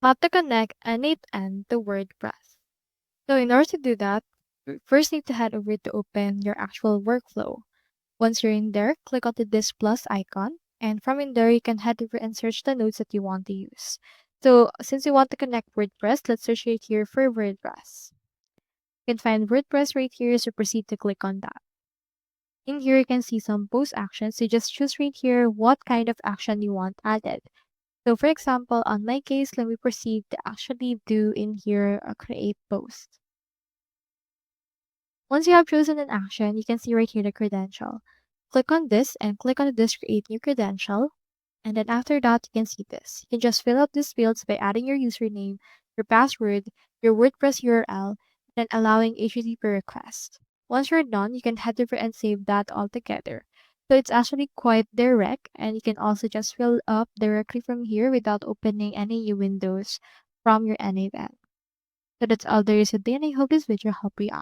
How to connect n8n to WordPress. So in order to do that, you first need to head over to open your actual workflow. Once you're in there, click on this plus icon, and from in there, you can head over and search the nodes that you want to use. So since you want to connect WordPress, let's search right here for WordPress. You can find WordPress right here, so proceed to click on that. In here, you can see some post actions. So just choose right here what kind of action you want added. So for example, on my case, let me proceed to actually do in here a create post. Once you have chosen an action, you can see right here the credential. Click on this and click on this create new credential. And then after that, you can see this. You can just fill out these fields by adding your username, your password, your WordPress URL, and then allowing HTTP request. Once you're done, you can head over and save that all together. So it's actually quite direct, and you can also just fill up directly from here without opening any new windows from your n8n. So that's all there is today, and I hope this video helped you out.